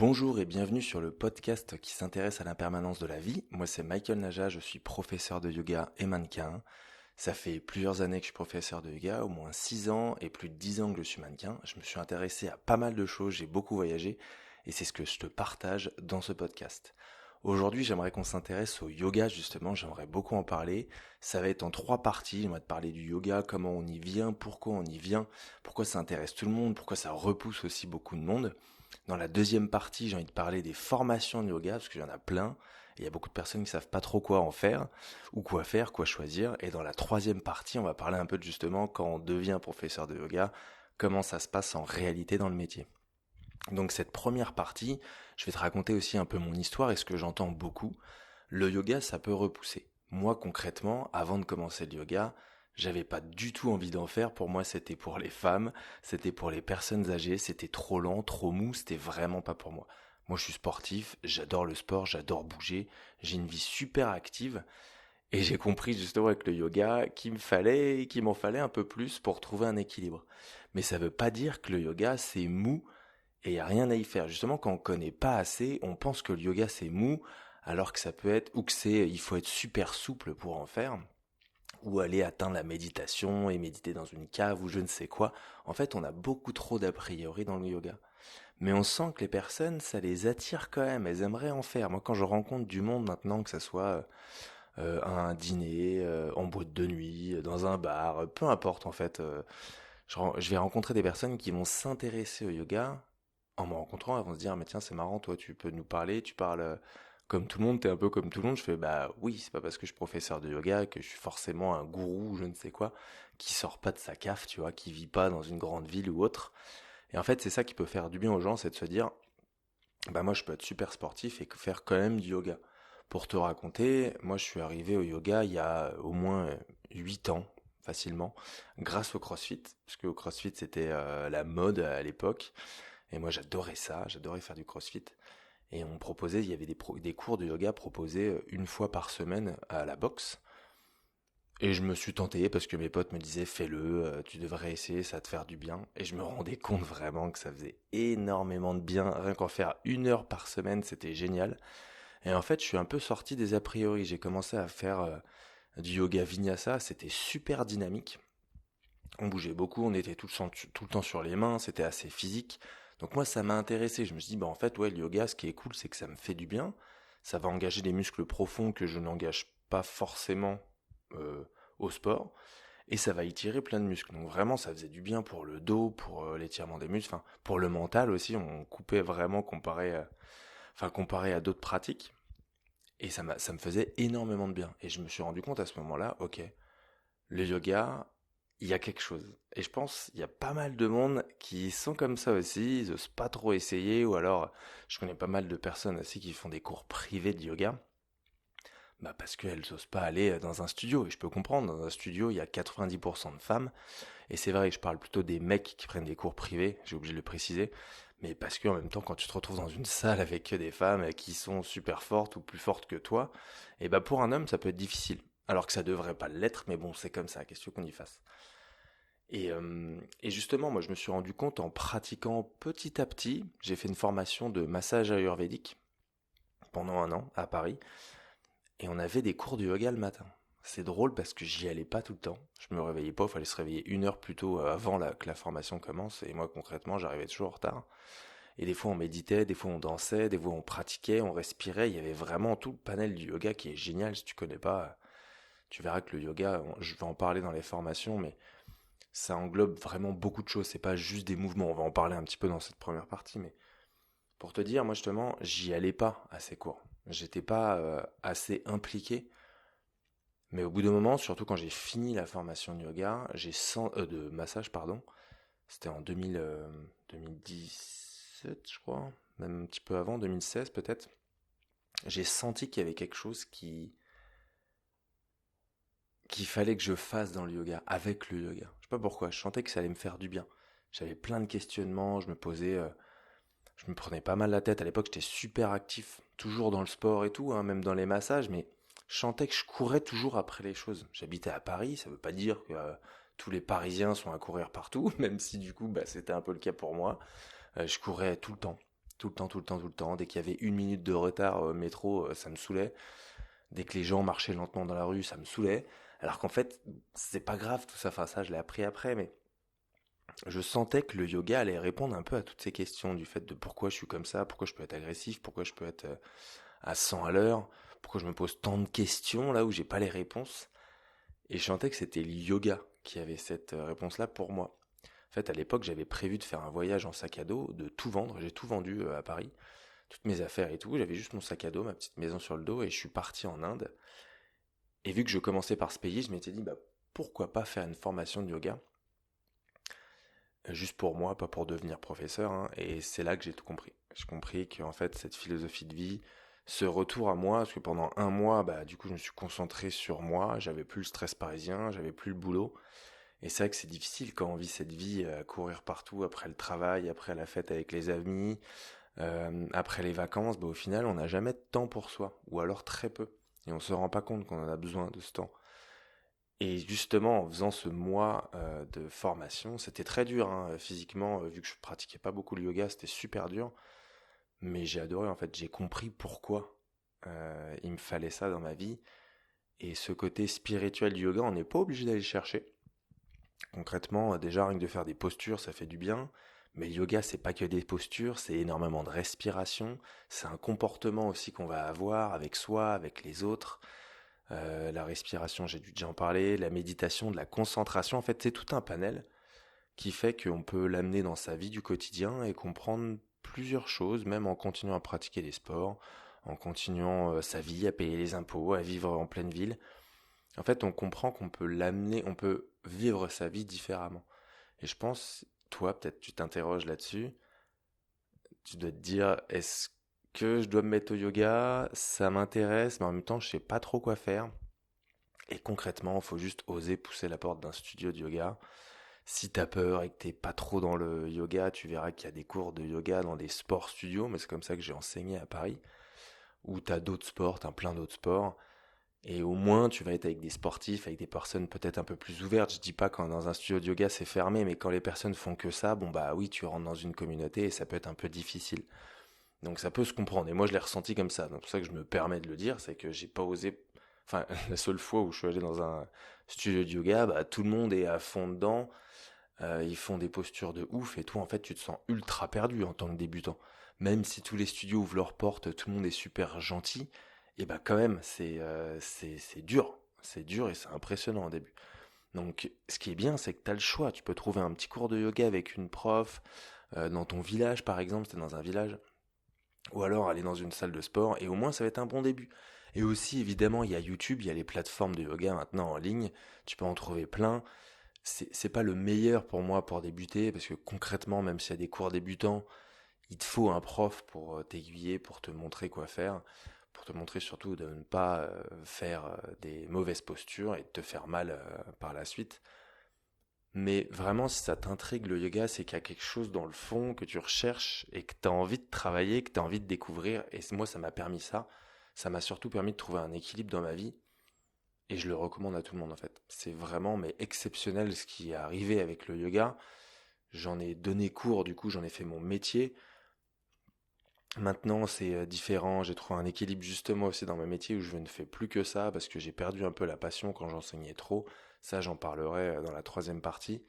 Bonjour et bienvenue sur le podcast qui s'intéresse à l'impermanence de la vie. Moi c'est Michael Naja, je suis professeur de yoga et mannequin. Ça fait plusieurs années que je suis professeur de yoga, au moins 6 ans et plus de 10 ans que je suis mannequin. Je me suis intéressé à pas mal de choses, j'ai beaucoup voyagé et c'est ce que je te partage dans ce podcast. Aujourd'hui j'aimerais qu'on s'intéresse au yoga justement, j'aimerais beaucoup en parler. Ça va être en 3 parties, j'aimerais te parler du yoga, comment on y vient, pourquoi on y vient, pourquoi ça intéresse tout le monde, pourquoi ça repousse aussi beaucoup de monde. Dans la deuxième partie, j'ai envie de parler des formations de yoga, parce qu'il y en a plein, et il y a beaucoup de personnes qui savent pas trop quoi en faire, ou quoi faire, quoi choisir. Et dans la troisième partie, on va parler un peu de justement quand on devient professeur de yoga, comment ça se passe en réalité dans le métier. Donc cette première partie, je vais te raconter aussi un peu mon histoire et ce que j'entends beaucoup. Le yoga, ça peut repousser. Moi, concrètement, avant de commencer le yoga, j'avais pas du tout envie d'en faire. Pour moi, c'était pour les femmes, c'était pour les personnes âgées, c'était trop lent, trop mou, c'était vraiment pas pour moi. Moi, je suis sportif, j'adore le sport, j'adore bouger, j'ai une vie super active et j'ai compris justement avec le yoga qu'il m'en fallait un peu plus pour trouver un équilibre. Mais ça veut pas dire que le yoga c'est mou et il n'y a rien à y faire. Justement, quand on connaît pas assez, on pense que le yoga c'est mou, alors que ça peut être, ou que il faut être super souple pour en faire, ou aller atteindre la méditation et méditer dans une cave ou je ne sais quoi. En fait, on a beaucoup trop d'a priori dans le yoga. Mais on sent que les personnes, ça les attire quand même, elles aimeraient en faire. Moi, quand je rencontre du monde maintenant, que ça soit un dîner, en boîte de nuit, dans un bar, peu importe en fait, je vais rencontrer des personnes qui vont s'intéresser au yoga. En me rencontrant, elles vont se dire, mais tiens, c'est marrant, toi, tu peux nous parler, tu parles comme tout le monde, t'es un peu comme tout le monde. Je fais, bah oui, c'est pas parce que je suis professeur de yoga que je suis forcément un gourou ou je ne sais quoi, qui sort pas de sa cave, tu vois, qui vit pas dans une grande ville ou autre. Et en fait, c'est ça qui peut faire du bien aux gens, c'est de se dire, bah moi, je peux être super sportif et faire quand même du yoga. Pour te raconter, moi, je suis arrivé au yoga il y a au moins 8 ans, facilement, grâce au CrossFit, parce que au CrossFit, c'était la mode à l'époque. Et moi, j'adorais ça, j'adorais faire du CrossFit. Et on me proposait, il y avait des cours de yoga proposés une fois par semaine à la boxe. Et je me suis tenté parce que mes potes me disaient fais-le, tu devrais essayer, ça va te faire du bien. Et je me rendais compte vraiment que ça faisait énormément de bien. Rien qu'en faire 1 heure par semaine, c'était génial. Et en fait, je suis un peu sorti des a priori. J'ai commencé à faire du yoga vinyasa, c'était super dynamique. On bougeait beaucoup, on était tout le temps sur les mains, c'était assez physique. Donc moi, ça m'a intéressé. Je me suis dit, bah en fait, ouais, le yoga, ce qui est cool, c'est que ça me fait du bien. Ça va engager des muscles profonds que je n'engage pas forcément euh, au sport. Et ça va y tirer plein de muscles. Donc vraiment, ça faisait du bien pour le dos, pour l'étirement des muscles, enfin, pour le mental aussi. On coupait vraiment comparé à d'autres pratiques. Et ça me faisait énormément de bien. Et je me suis rendu compte à ce moment-là, ok, le yoga, il y a quelque chose. Et je pense, il y a pas mal de monde qui sont comme ça aussi, ils osent pas trop essayer, ou alors, je connais pas mal de personnes aussi qui font des cours privés de yoga, bah parce qu'elles osent pas aller dans un studio. Et je peux comprendre, dans un studio, il y a 90% de femmes, et c'est vrai que je parle plutôt des mecs qui prennent des cours privés, j'ai obligé de le préciser, mais parce qu'en même temps, quand tu te retrouves dans une salle avec des femmes qui sont super fortes ou plus fortes que toi, et bah pour un homme, ça peut être difficile. Alors que ça devrait pas l'être, mais bon, c'est comme ça, question qu'on y fasse. Et justement, moi, je me suis rendu compte en pratiquant petit à petit, j'ai fait une formation de massage ayurvédique pendant 1 an à Paris, et on avait des cours de yoga le matin. C'est drôle parce que j'y allais pas tout le temps. Je me réveillais pas, il fallait se réveiller 1 heure plus tôt avant que la formation commence, et moi concrètement, j'arrivais toujours en retard. Et des fois on méditait, des fois on dansait, des fois on pratiquait, on respirait, il y avait vraiment tout le panel du yoga qui est génial. Si tu connais pas, tu verras que le yoga, je vais en parler dans les formations, mais ça englobe vraiment beaucoup de choses, c'est pas juste des mouvements, on va en parler un petit peu dans cette première partie, mais pour te dire, moi justement, j'y allais pas à ces cours. J'étais pas assez impliqué, mais au bout d'un moment, surtout quand j'ai fini la formation de yoga, de massage, pardon, c'était en 2017, je crois, même un petit peu avant, 2016 peut-être, j'ai senti qu'il y avait quelque chose qu'il fallait que je fasse dans le yoga, avec le yoga. Je sais pas pourquoi, je sentais que ça allait me faire du bien. J'avais plein de questionnements, je me prenais pas mal la tête. À l'époque, j'étais super actif, toujours dans le sport et tout, hein, même dans les massages, mais je sentais que je courais toujours après les choses. J'habitais à Paris, ça veut pas dire que tous les Parisiens sont à courir partout, même si du coup, bah, c'était un peu le cas pour moi. Je courais tout le temps. Tout le temps, tout le temps, tout le temps. Dès qu'il y avait 1 minute de retard au métro, ça me saoulait. Dès que les gens marchaient lentement dans la rue, ça me saoulait. Alors qu'en fait, c'est pas grave tout ça. Enfin, ça, je l'ai appris après, mais je sentais que le yoga allait répondre un peu à toutes ces questions du fait de pourquoi je suis comme ça, pourquoi je peux être agressif, pourquoi je peux être à 100 à l'heure, pourquoi je me pose tant de questions là où j'ai pas les réponses. Et je sentais que c'était le yoga qui avait cette réponse-là pour moi. En fait, à l'époque, j'avais prévu de faire un voyage en sac à dos, de tout vendre. J'ai tout vendu à Paris, toutes mes affaires et tout. J'avais juste mon sac à dos, ma petite maison sur le dos, et je suis parti en Inde. Et vu que je commençais par ce pays, je m'étais dit, bah, pourquoi pas faire une formation de yoga, juste pour moi, pas pour devenir professeur, hein. Et c'est là que j'ai tout compris. J'ai compris qu'en fait, cette philosophie de vie, ce retour à moi, parce que pendant un mois, bah, du coup, je me suis concentré sur moi, j'avais plus le stress parisien, j'avais plus le boulot. Et c'est vrai que c'est difficile quand on vit cette vie à courir partout après le travail, après la fête avec les amis, après les vacances, bah, au final, on n'a jamais de temps pour soi, ou alors très peu. Et on se rend pas compte qu'on en a besoin de ce temps. Et justement, en faisant ce mois de formation, c'était très dur, hein, physiquement, vu que je pratiquais pas beaucoup le yoga, c'était super dur. Mais j'ai adoré, en fait, j'ai compris pourquoi il me fallait ça dans ma vie. Et ce côté spirituel du yoga, on n'est pas obligé d'aller le chercher. Concrètement, déjà, rien que de faire des postures, ça fait du bien. Mais le yoga, c'est pas que des postures, c'est énormément de respiration. C'est un comportement aussi qu'on va avoir avec soi, avec les autres. La respiration, j'ai dû déjà en parler. La méditation, de la concentration. En fait, c'est tout un panel qui fait qu'on peut l'amener dans sa vie du quotidien et comprendre plusieurs choses, même en continuant à pratiquer des sports, en continuant sa vie, à payer les impôts, à vivre en pleine ville. En fait, on comprend qu'on peut l'amener, on peut vivre sa vie différemment. Et je pense, toi, peut-être tu t'interroges là-dessus, tu dois te dire, est-ce que je dois me mettre au yoga? Ça m'intéresse, mais en même temps, je sais pas trop quoi faire. Et concrètement, il faut juste oser pousser la porte d'un studio de yoga. Si t'as peur et que t'es pas trop dans le yoga, tu verras qu'il y a des cours de yoga dans des sports studios, mais c'est comme ça que j'ai enseigné à Paris, où t'as d'autres sports, t'as plein d'autres sports. Et au moins, tu vas être avec des sportifs, avec des personnes peut-être un peu plus ouvertes. Je dis pas quand dans un studio de yoga c'est fermé, mais quand les personnes font que ça, bon bah oui, tu rentres dans une communauté et ça peut être un peu difficile. Donc ça peut se comprendre. Et moi, je l'ai ressenti comme ça. Donc c'est pour ça que je me permets de le dire, c'est que j'ai pas osé. Enfin, la seule fois où je suis allé dans un studio de yoga, bah tout le monde est à fond dedans. Ils font des postures de ouf et toi, en fait, tu te sens ultra perdu en tant que débutant. Même si tous les studios ouvrent leurs portes, tout le monde est super gentil, et bah quand même, c'est dur. C'est dur et c'est impressionnant au début. Donc, ce qui est bien, c'est que tu as le choix. Tu peux trouver un petit cours de yoga avec une prof, dans ton village, par exemple, si t'es dans un village, ou alors aller dans une salle de sport, et au moins, ça va être un bon début. Et aussi, évidemment, il y a YouTube, il y a les plateformes de yoga maintenant en ligne, tu peux en trouver plein. C'est pas le meilleur pour moi pour débuter, parce que concrètement, même s'il y a des cours débutants, il te faut un prof pour t'aiguiller, pour te montrer quoi faire, pour te montrer surtout de ne pas faire des mauvaises postures et de te faire mal par la suite. Mais vraiment, si ça t'intrigue le yoga, c'est qu'il y a quelque chose dans le fond que tu recherches et que tu as envie de travailler, que tu as envie de découvrir. Et moi, ça m'a permis ça. Ça m'a surtout permis de trouver un équilibre dans ma vie. Et je le recommande à tout le monde en fait. C'est vraiment mais exceptionnel ce qui est arrivé avec le yoga. J'en ai donné cours, du coup j'en ai fait mon métier. Maintenant c'est différent, j'ai trouvé un équilibre justement aussi dans mon métier où je ne fais plus que ça parce que j'ai perdu un peu la passion quand j'enseignais trop. Ça j'en parlerai dans la troisième partie.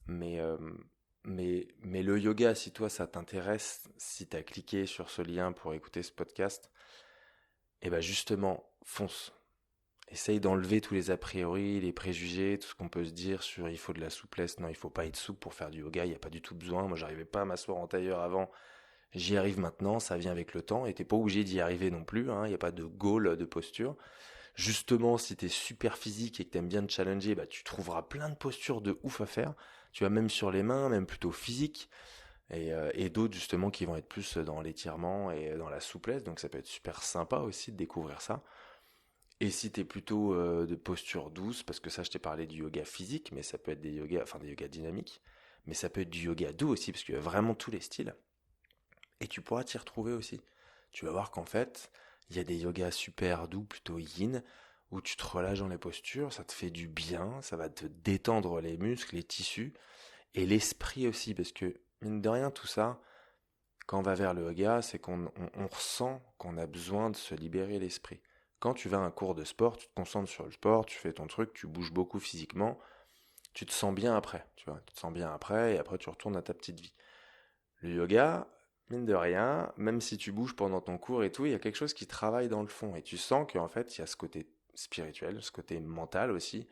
Mais, euh, mais le yoga, si toi ça t'intéresse, si t'as cliqué sur ce lien pour écouter ce podcast, et ben justement fonce. Essaye d'enlever tous les a priori, les préjugés, tout ce qu'on peut se dire sur il faut de la souplesse. Non, il faut pas être souple pour faire du yoga, il n'y a pas du tout besoin. Moi, j'arrivais pas à m'asseoir en tailleur avant. J'y arrive maintenant, ça vient avec le temps. Et t'es pas obligé d'y arriver non plus, hein. Il n'y a pas de goal de posture. Justement, si t'es super physique et que t'aimes bien te challenger, bah, tu trouveras plein de postures de ouf à faire. Tu vas même sur les mains, même plutôt physique. Et d'autres justement qui vont être plus dans l'étirement et dans la souplesse. Donc ça peut être super sympa aussi de découvrir ça. Et si t'es plutôt de posture douce, parce que ça je t'ai parlé du yoga physique, mais ça peut être des yogas, enfin des yogas dynamiques, mais ça peut être du yoga doux aussi, parce qu'il y a vraiment tous les styles. Et tu pourras t'y retrouver aussi. Tu vas voir qu'en fait, il y a des yogas super doux, plutôt yin, où tu te relâches dans les postures, ça te fait du bien, ça va te détendre les muscles, les tissus, et l'esprit aussi, parce que mine de rien, tout ça, Quand on va vers le yoga, c'est qu'on ressent qu'on a besoin de se libérer l'esprit. Quand tu vas à un cours de sport, tu te concentres sur le sport, tu fais ton truc, tu bouges beaucoup physiquement, tu te sens bien après, tu vois, tu te sens bien après et après tu retournes à ta petite vie. Le yoga, mine de rien, même si tu bouges pendant ton cours et tout, il y a quelque chose qui travaille dans le fond et tu sens qu'en fait, il y a ce côté spirituel, ce côté mental aussi,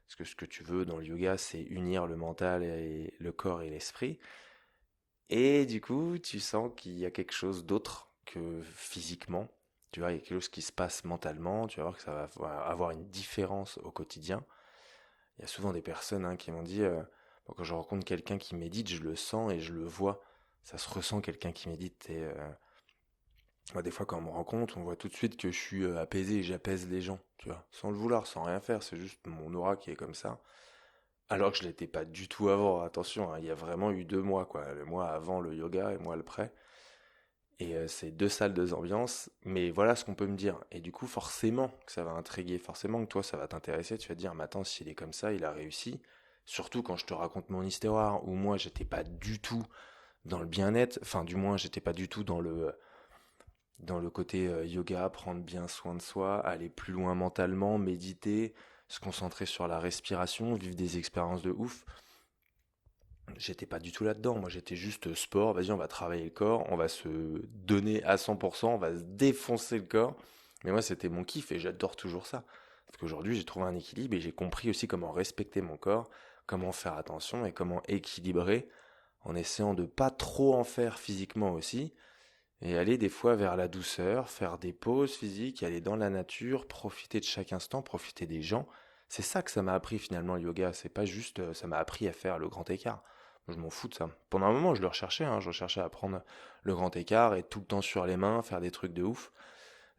parce que ce que tu veux dans le yoga, c'est unir le mental et le corps et l'esprit. Et du coup, tu sens qu'il y a quelque chose d'autre que physiquement. Tu vois, il y a quelque chose qui se passe mentalement. Tu vas voir que ça va avoir une différence au quotidien. Il y a souvent des personnes qui m'ont dit, bon, quand je rencontre quelqu'un qui médite, je le sens et je le vois. Ça se ressent quelqu'un qui médite. Et moi, des fois, quand on me rencontre, on voit tout de suite que je suis apaisé et j'apaise les gens. Tu vois, sans le vouloir, sans rien faire. C'est juste mon aura qui est comme ça. Alors que je l'étais pas du tout avant, attention, il y a vraiment eu 2 mois, quoi. Le mois avant le yoga et moi le près. Et c'est 2 salles, 2 ambiances, mais voilà ce qu'on peut me dire. Et du coup, forcément que ça va intriguer, forcément que toi ça va t'intéresser, tu vas te dire, mais attends, s'il est comme ça, il a réussi. Surtout quand je te raconte mon histoire, où moi j'étais pas du tout dans le bien-être, enfin du moins j'étais pas du tout dans le côté yoga, prendre bien soin de soi, aller plus loin mentalement, méditer, se concentrer sur la respiration, vivre des expériences de ouf. J'étais pas du tout là-dedans. Moi, j'étais juste sport. Vas-y, on va travailler le corps. On va se donner à 100%. On va se défoncer le corps. Mais moi, c'était mon kiff et j'adore toujours ça. Parce qu'aujourd'hui, j'ai trouvé un équilibre et j'ai compris aussi comment respecter mon corps, comment faire attention et comment équilibrer en essayant de pas trop en faire physiquement aussi et aller des fois vers la douceur, faire des pauses physiques, aller dans la nature, profiter de chaque instant, profiter des gens. C'est ça que ça m'a appris finalement le yoga. C'est pas juste, ça m'a appris à faire le grand écart. Moi, je m'en fous de ça. Pendant un moment, je le recherchais, je recherchais à prendre le grand écart, être tout le temps sur les mains, faire des trucs de ouf.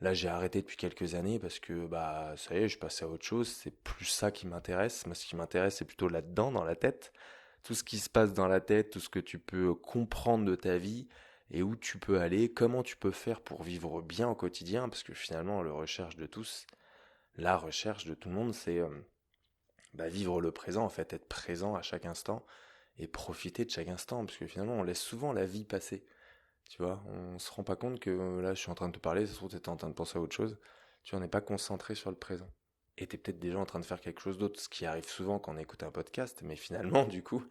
Là, j'ai arrêté depuis quelques années parce que, bah, ça y est, je passais à autre chose. C'est plus ça qui m'intéresse. Moi, ce qui m'intéresse, c'est plutôt là-dedans, dans la tête. Tout ce qui se passe dans la tête, tout ce que tu peux comprendre de ta vie et où tu peux aller, comment tu peux faire pour vivre bien au quotidien. Parce que finalement, la recherche de tout le monde, c'est bah, vivre le présent, en fait, être présent à chaque instant et profiter de chaque instant. Parce que finalement, on laisse souvent la vie passer. Tu vois, on se rend pas compte que là, je suis en train de te parler, ça se trouve, t'étais en train de penser à autre chose. Tu vois, on n'est pas concentré sur le présent. Et t'es peut-être déjà en train de faire quelque chose d'autre, ce qui arrive souvent quand on écoute un podcast, mais finalement, du coup,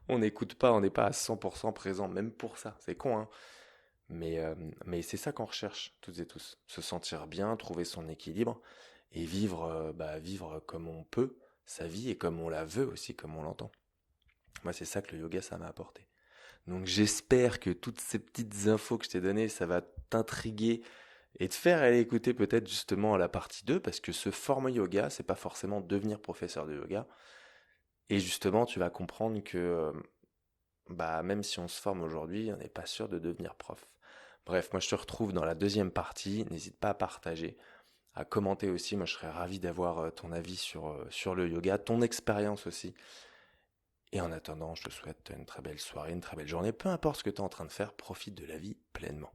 on n'écoute pas, on n'est pas à 100% présent, même pour ça. C'est con, hein. Mais c'est ça qu'on recherche, toutes et tous. Se sentir bien, trouver son équilibre et vivre comme on peut sa vie et comme on la veut aussi, comme on l'entend. Moi, c'est ça que le yoga, ça m'a apporté. Donc j'espère que toutes ces petites infos que je t'ai données, ça va t'intriguer et te faire aller écouter peut-être justement la partie 2 parce que ce format yoga, c'est pas forcément devenir professeur de yoga. Et justement, tu vas comprendre que bah même si on se forme aujourd'hui, on n'est pas sûr de devenir prof. Bref, moi je te retrouve dans la deuxième partie. N'hésite pas à partager, à commenter aussi. Moi je serais ravi d'avoir ton avis sur le yoga, ton expérience aussi. Et en attendant, je te souhaite une très belle soirée, une très belle journée. Peu importe ce que tu es en train de faire, profite de la vie pleinement.